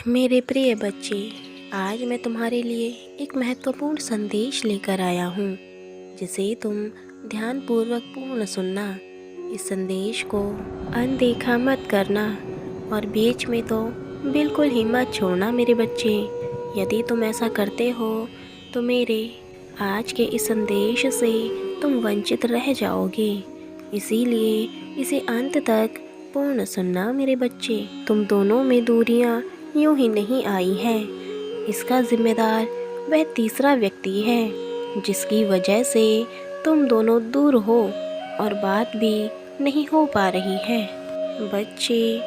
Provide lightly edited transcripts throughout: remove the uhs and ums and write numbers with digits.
मेरे प्रिय बच्चे, आज मैं तुम्हारे लिए एक महत्वपूर्ण संदेश लेकर आया हूँ, जिसे तुम ध्यानपूर्वक पूर्ण सुनना। इस संदेश को अनदेखा मत करना और बीच में तो बिल्कुल ही मत छोड़ना मेरे बच्चे। यदि तुम ऐसा करते हो तो मेरे आज के इस संदेश से तुम वंचित रह जाओगे। इसीलिए इसे अंत तक पूर्ण सुनना मेरे बच्चे। तुम दोनों में दूरियां यूं ही नहीं आई है। इसका जिम्मेदार वह तीसरा व्यक्ति है जिसकी वजह से तुम दोनों दूर हो और बात भी नहीं हो पा रही है। बच्चे,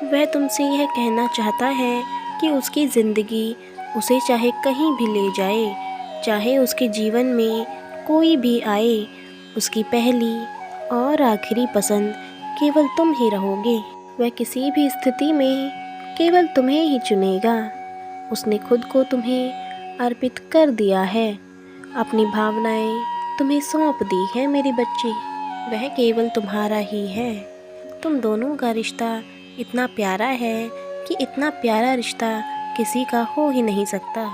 वह तुमसे यह कहना चाहता है कि उसकी ज़िंदगी उसे चाहे कहीं भी ले जाए, चाहे उसके जीवन में कोई भी आए, उसकी पहली और आखिरी पसंद केवल तुम ही रहोगे। वह किसी भी स्थिति में केवल तुम्हें ही चुनेगा। उसने खुद को तुम्हें अर्पित कर दिया है, अपनी भावनाएं तुम्हें सौंप दी है मेरे बच्चे। वह केवल तुम्हारा ही है। तुम दोनों का रिश्ता इतना प्यारा है कि इतना प्यारा रिश्ता किसी का हो ही नहीं सकता।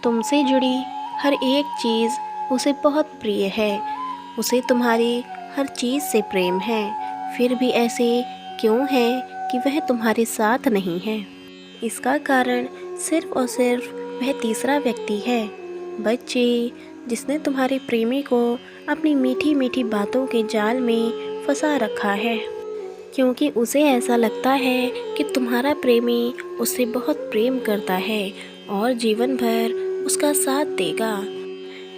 तुमसे जुड़ी हर एक चीज़ उसे बहुत प्रिय है। उसे तुम्हारी हर चीज़ से प्रेम है। फिर भी ऐसे क्यों है कि वह तुम्हारे साथ नहीं है? इसका कारण सिर्फ और सिर्फ वह तीसरा व्यक्ति है बच्चे, जिसने तुम्हारे प्रेमी को अपनी मीठी मीठी बातों के जाल में फंसा रखा है। क्योंकि उसे ऐसा लगता है कि तुम्हारा प्रेमी उससे बहुत प्रेम करता है और जीवन भर उसका साथ देगा।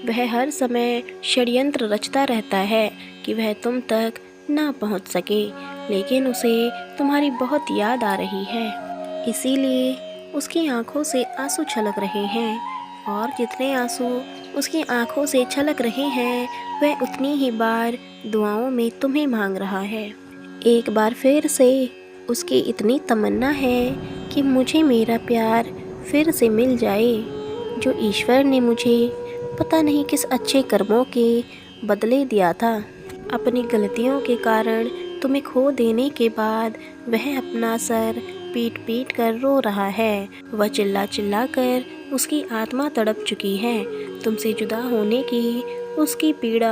वह हर समय षड्यंत्र रचता रहता है कि वह तुम तक ना पहुंच सके, लेकिन उसे तुम्हारी बहुत याद आ रही है। इसीलिए उसकी आंखों से आंसू छलक रहे हैं, और जितने आंसू उसकी आंखों से छलक रहे हैं वह उतनी ही बार दुआओं में तुम्हें मांग रहा है। एक बार फिर से उसकी इतनी तमन्ना है कि मुझे मेरा प्यार फिर से मिल जाए, जो ईश्वर ने मुझे पता नहीं किस अच्छे कर्मों के बदले दिया था। अपनी गलतियों के कारण तुम्हें खो देने के बाद वह अपना सर पीट पीट कर रो रहा है। वह चिल्ला चिल्ला कर उसकी आत्मा तड़प चुकी है। तुमसे जुदा होने की उसकी पीड़ा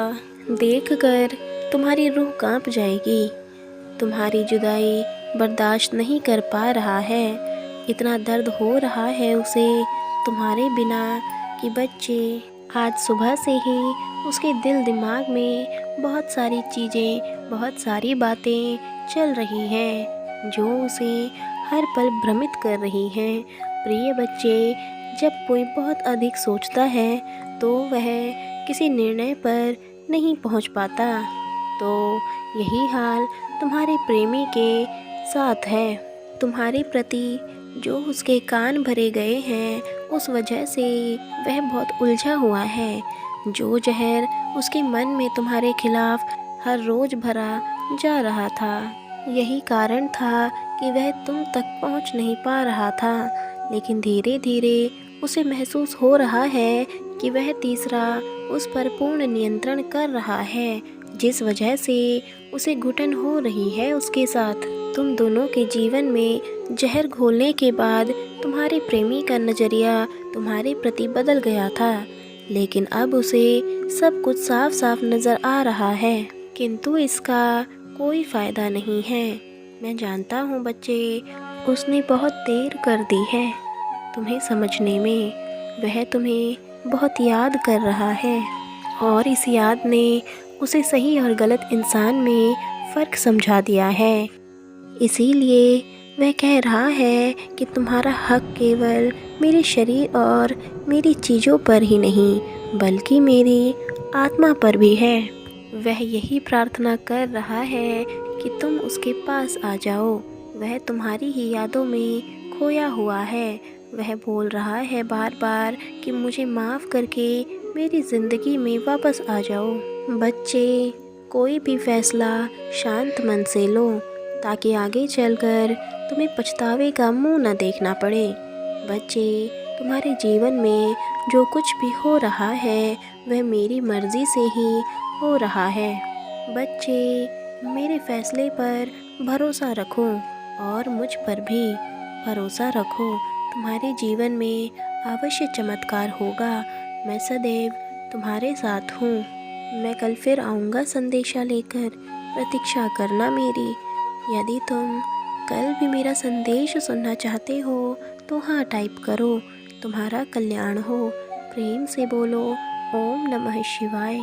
देखकर तुम्हारी रूह कांप जाएगी। तुम्हारी जुदाई बर्दाश्त नहीं कर पा रहा है। इतना दर्द हो रहा है उसे तुम्हारे बिना कि बच्चे, आज सुबह से ही उसके दिल दिमाग में बहुत सारी चीज़ें, बहुत सारी बातें चल रही हैं जो उसे हर पल भ्रमित कर रही हैं। प्रिय बच्चे, जब कोई बहुत अधिक सोचता है तो वह किसी निर्णय पर नहीं पहुंच पाता। तो यही हाल तुम्हारे प्रेमी के साथ है। तुम्हारे प्रति जो उसके कान भरे गए हैं, उस वजह से वह बहुत उलझा हुआ है। जो जहर उसके मन में तुम्हारे खिलाफ हर रोज़ भरा जा रहा था, यही कारण था कि वह तुम तक पहुंच नहीं पा रहा था। लेकिन धीरे धीरे उसे महसूस हो रहा है कि वह तीसरा उस पर पूर्ण नियंत्रण कर रहा है, जिस वजह से उसे घुटन हो रही है उसके साथ। तुम दोनों के जीवन में जहर घोलने के बाद तुम्हारे प्रेमी का नज़रिया तुम्हारे प्रति बदल गया था, लेकिन अब उसे सब कुछ साफ साफ नज़र आ रहा है। किंतु इसका कोई फ़ायदा नहीं है। मैं जानता हूँ बच्चे, उसने बहुत देर कर दी है तुम्हें समझने में। वह तुम्हें बहुत याद कर रहा है, और इस याद ने उसे सही और गलत इंसान में फ़र्क समझा दिया है। इसीलिए वह कह रहा है कि तुम्हारा हक केवल मेरे शरीर और मेरी चीज़ों पर ही नहीं, बल्कि मेरी आत्मा पर भी है। वह यही प्रार्थना कर रहा है कि तुम उसके पास आ जाओ। वह तुम्हारी ही यादों में खोया हुआ है। वह बोल रहा है बार बार कि मुझे माफ़ करके मेरी ज़िंदगी में वापस आ जाओ। बच्चे, कोई भी फैसला शांत मन से लो, ताकि आगे चलकर तुम्हें पछतावे का मुंह न देखना पड़े। बच्चे, तुम्हारे जीवन में जो कुछ भी हो रहा है वह मेरी मर्ज़ी से ही हो रहा है। बच्चे, मेरे फैसले पर भरोसा रखो और मुझ पर भी भरोसा रखो। तुम्हारे जीवन में अवश्य चमत्कार होगा। मैं सदैव तुम्हारे साथ हूँ। मैं कल फिर आऊँगा संदेशा लेकर, प्रतीक्षा करना मेरी। यदि तुम कल भी मेरा संदेश सुनना चाहते हो तो हाँ टाइप करो। तुम्हारा कल्याण हो। प्रेम से बोलो ओम नमः शिवाय।